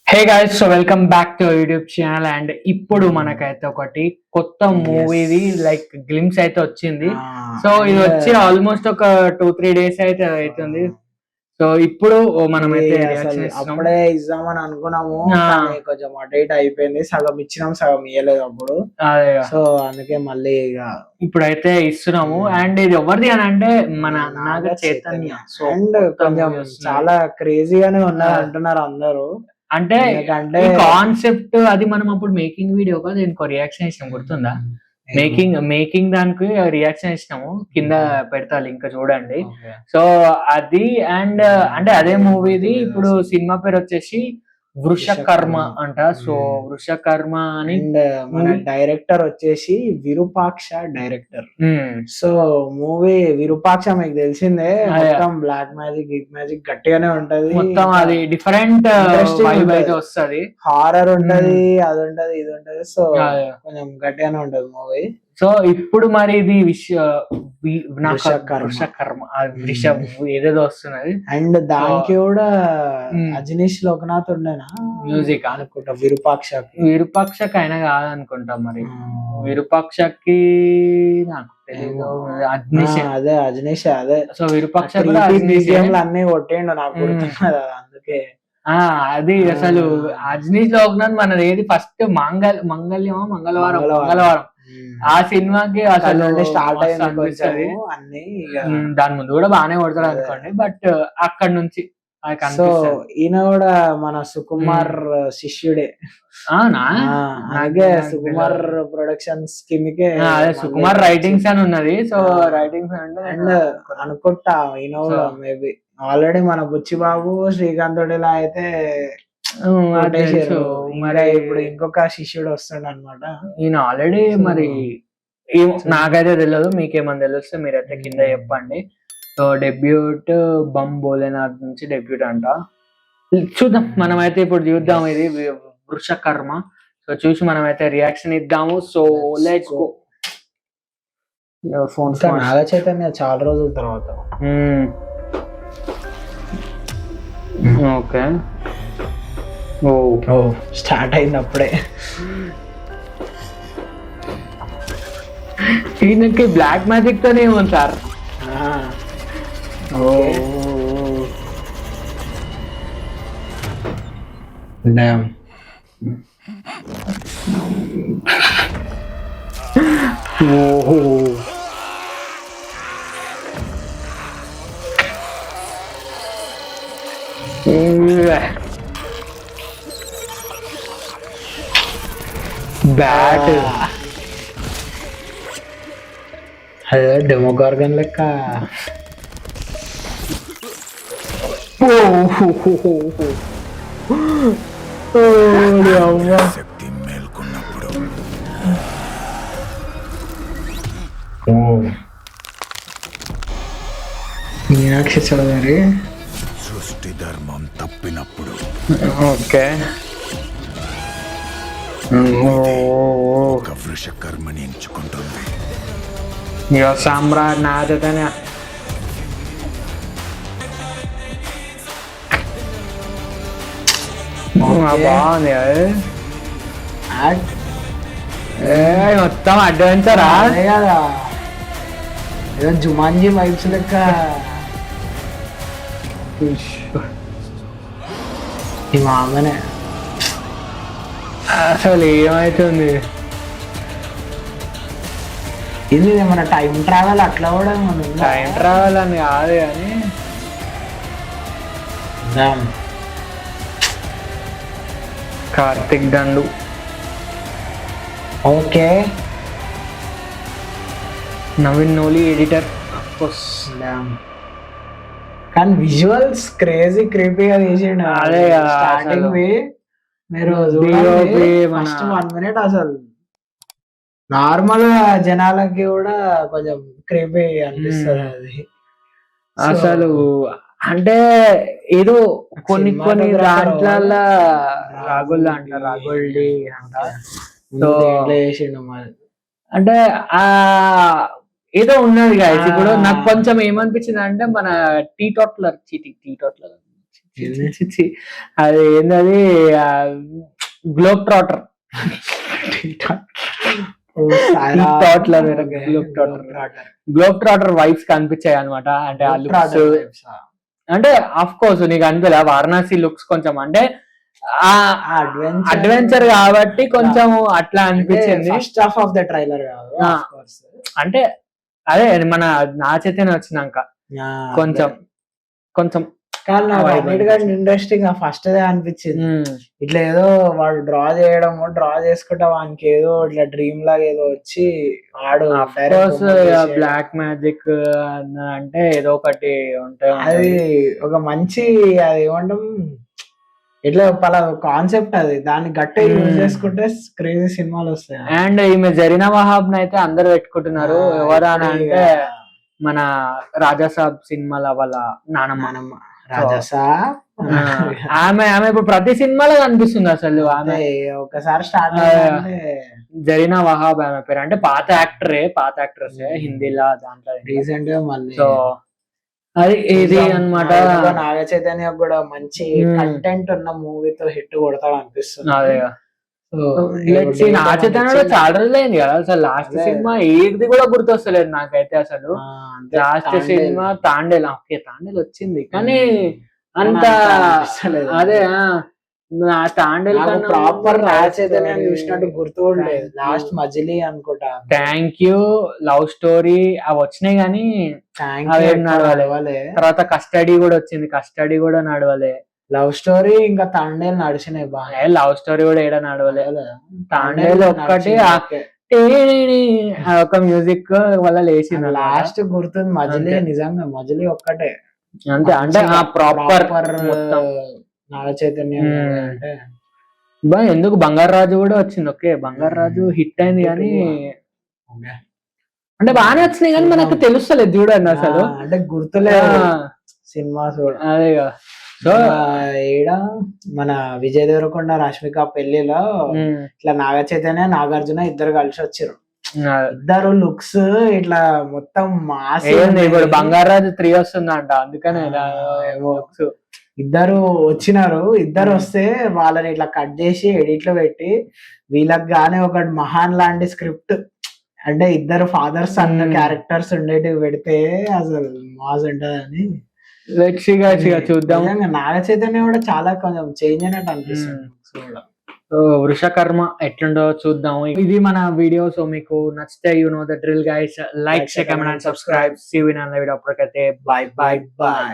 Hey guys, so welcome back to YouTube channel. And ఇప్పుడు మనకైతే ఒకటి కొత్త మూవీది లైక్ గ్లిమ్స్ అయితే వచ్చింది. సో ఇది వచ్చి ఆల్మోస్ట్ ఒక 2-3 days అయితే అవుతుంది. సో ఇప్పుడు మనం అయితే అప్పుడే ఇద్దామని అనుకున్నాము, కొంచెం అటు ఇటు అయిపోయింది. సగం ఇచ్చినాం, సగం ఇయ్యలేదు అప్పుడు. సో అందుకే మళ్ళీ ఇప్పుడైతే ఇస్తున్నాము. అండ్ ఇది ఎవరిది అని అంటే మన నాగ చైతన్య. సో అండ్ కొంచెం చాలా క్రేజీగానే ఉన్నది అంటున్నారు అందరూ. అంటే కాన్సెప్ట్ అది మనం అప్పుడు మేకింగ్ వీడియో కాదు, దీనికి రియాక్షన్ ఇచ్చినాం, గుర్తుందా? మేకింగ్ దానికి రియాక్షన్ ఇచ్చినాము, కింద పెడతా లింక్ చూడండి. సో అది అండ్ అంటే అదే మూవీది ఇప్పుడు సినిమా పేరు వచ్చేసి వృషకర్మ అంట. సో వృషకర్మ అని మన డైరెక్టర్ వచ్చేసి Virupaksha director. So movie Virupaksha మీకు తెలిసిందే, మొత్తం బ్లాక్ మ్యాజిక్ గిగ్ మ్యాజిక్ గట్టిగానే ఉంటది. మొత్తం అది డిఫరెంట్ అయితే వస్తుంది, హారర్ ఉంటది, అది ఉంటది, ఇది ఉంటది. సో కొంచెం గట్టిగానే ఉంటది మూవీ. సో ఇప్పుడు మరి ఇది వృషకర్మ ఏదేదో వస్తున్నది. అండ్ దానికి కూడా అజనీష్ లోకనాథ్ ఉండేనా మ్యూజిక్ అనుకుంటా. విరూపాక్షకి అయినా కాదనుకుంటా, మరి విరూపాక్షకి నాకు తెలియదు. అదే అజనీష్, అదే. సో విరూపాక్ష అన్ని కొట్టేయండు నాకు గుర్తున్నది, అందుకే అది అసలు అజనీష్ లోకనాథ్ మనది ఏది ఫస్ట్ మంగళవారం మంగళవారం ఆ సినిమాకి అసలు స్టార్ట్ అయింది అన్ని. దాని ముందు కూడా బాగానే కొడతాడు అనుకోండి, బట్ అక్కడ నుంచి ఈయన కూడా మన సుకుమార్ శిష్యుడే. అలాగే సుకుమార్ ప్రొడక్షన్స్ కిందకే సుకుమార్ రైటింగ్స్ అని ఉన్నది. సో రైటింగ్స్ అండ్ అనుకుంటా ఈయన కూడా మేబీ ఆల్రెడీ మన బుచ్చిబాబు శ్రీకాంత్ ఇలా అయితే మరి ఇప్పుడు ఇంకొక శిష్యుడు వస్తాడు అనమాట. ఈయన ఆల్రెడీ మరి నాకైతే తెలియదు, మీకేమన్నా తెలిస్తే మీరైతే కింద చెప్పండి. సో డెబ్యూట్ బమ్ భోలేనాథ్ నుంచి డెబ్యూట్ అంట. చూద్దాం, మనమైతే ఇప్పుడు చూద్దాం ఇది వృషకర్మ. సో చూసి మనమైతే రియాక్షన్ ఇద్దాము. So let's go. Phone Naga Chaitanya చాలా రోజుల తర్వాత. ఓకే, స్టార్ట్ అయింది అప్పుడే. ఈయనకి బ్లాక్ మ్యాజిక్ తోనే ఏమో సార్. బ్యాట్ అదే డెమోగార్గన్ లెక్క. శక్తి మేల్కొన్నప్పుడు మీనాక్షి చౌదరి. సృష్టి ధర్మం తప్పినప్పుడు. ఓకే, ఒక వృషకర్మని ఎంచుకుంటుంది. సామ్రాట్ నాదతనే బాగుంది. మొత్తం అడ్వెంచరా కదా, ఏదో జుమాన్జీ వైబ్స్ లెక్క. ఈ మామనే అసలు ఏమైతుంది. ఇది మన టైం ట్రావెల్ అట్లా కూడా టైం ట్రావెల్ అని కాదు కానీ కార్తిక్ దండు. Okay, Naveen Solih editor. కానీ విజువల్స్ క్రేజీ క్రీపీగా తీసిండు. అదే స్టార్టింగ్ మీరు ఫస్ట్ 1 minute అసలు నార్మల్ జనాలకి కూడా కొంచెం క్రీపీ అనిపిస్తుంది అది. అసలు అంటే ఏదో కొన్ని దాంట్ల రాగుల్ అంట, రాగుల్డి అంట. సో చేసిండు అంటే ఆ ఏదో ఉన్నది గాయస్. ఇప్పుడు నాకు కొంచెం ఏమనిపించింది అంటే మన టీ టోట్లర్ అది ఏంటది globe trotter globe trotter vibes కనిపించాయి అనమాట. అంటే ఆ లుక్స్ అంటే ఆఫ్ కోర్స్ నీకు అనిపించలే వారణాసి లుక్స్ కొంచెం అంటే అడ్వెంచర్ కాబట్టి కొంచెం అట్లా అనిపించింది. First half of the trailer అంటే అదే మన నా చైతన్య వచ్చినాక కొంచెం కొంచెం ఇంట్రెస్టింగ్ ఫస్ట్ దే అనిపించింది. ఇట్లా ఏదో వాడు డ్రా చేసుకుంటా వానికి ఏదో ఇట్లా డ్రీమ్ లాగా ఏదో వచ్చి ఆడు బ్లాక్ మ్యాజిక్ అంటే ఏదో ఒకటి ఉంటాయి. అది ఒక మంచి అది ఏమంటాం ఇట్లా పలా కాన్సెప్ట్ అది దాన్ని గట్టిగా యూజ్ చేసుకుంటే క్రేజీ సినిమాలు వస్తాయి. అండ్ ఈమె జరీనా వహాబ్ అయితే అందరు పెట్టుకుంటున్నారు. ఎవరా అంటే మన రాజాసాబ్ సినిమాల వాళ్ళ నానమ్మ ఆమె ఇప్పుడు ప్రతి సినిమాలో కనిపిస్తుంది అసలు. ఆమె ఒకసారి స్టార్ట్ జరీనా వహాబ్ ఆమె పేరు. అంటే పాత యాక్ట్రెస్ హిందీలో దాంట్లో రీసెంట్ గా మళ్ళీ. సో అది ఇది అన్నమాట. నాగ చైతన్య కూడా మంచి కంటెంట్ ఉన్న మూవీతో హిట్ కొడతాడు అనిపిస్తుంది. అదే నాగ చైతన్య చాలా రోజులు అయింది కదా అసలు. లాస్ట్ సినిమా ఏది కూడా గుర్తొస్తలేదు నాకైతే అసలు. లాస్ట్ సినిమా తాండేల్ వచ్చింది కానీ అంత అదే తాండేల్ ప్రాపర్ నాగ చైతన్య చూసినట్టు గుర్తు కూడా లేదు. లాస్ట్ మజిలీ అనుకుంటా, థ్యాంక్ యూ, లవ్ స్టోరీ అవి వచ్చినాయి కానీ అవి నడవలే. తర్వాత కస్టడీ కూడా వచ్చింది, కస్టడీ కూడా నడవలే. లవ్ స్టోరీ ఇంకా తాండేల్ నడిచినాయి బాగా. లవ్ స్టోరీ కూడా ఏడా నడవలే. తాండేల్ ఒక్కటి ఒక మ్యూజిక్ వల్ల లేచింది. లాస్ట్ గుర్తుంది మజిలీ. నిజంగా మజిలీ ఒక్కటే అంతే. అంటే ఆ ప్రాపర్ నాగ చైతన్య అంటే ఎందుకు బంగారు రాజు కూడా వచ్చింది. ఓకే బంగారు రాజు హిట్ అయింది కానీ అంటే బాగానే వచ్చినాయి కానీ మనకు తెలుస్తలేదు చూడండి అసలు. అంటే గుర్తులేదు సినిమాస్ కూడా. అదే సో ఈడ మన విజయ్ దేవరకొండ రష్మిక పెళ్లిలో ఇట్లా నాగ చైతన్య నాగార్జున ఇద్దరు కలిసి వచ్చారు. ఇద్దరు లుక్స్ ఇట్లా మొత్తం మాస్. ఇప్పుడు బంగారాజు 3 వస్తుందంట అందుకనే ఇద్దరు వచ్చినారు. ఇద్దరు వస్తే వాళ్ళని ఇట్లా కట్ చేసి ఎడిట్ లో పెట్టి వీళ్ళకి గానే ఒక మహాన్ లాంటి స్క్రిప్ట్ అంటే ఇద్దరు ఫాదర్ సన్ క్యారెక్టర్స్ ఉండేటివి పెడితే అసలు మాస్ ఉంటదని చూద్దాం. నాగ చైతన్య కూడా చాలా కొంచెం చేంజ్ అయినట్టు అనిపిస్తుంది. వృషకర్మ ఎట్లుండో చూద్దాం. ఇది మన వీడియో. సో మీకు నచ్చితే you know the drill guys, like, share, comment and subscribe. See you in another video. అప్పటికైతే బై బై బై.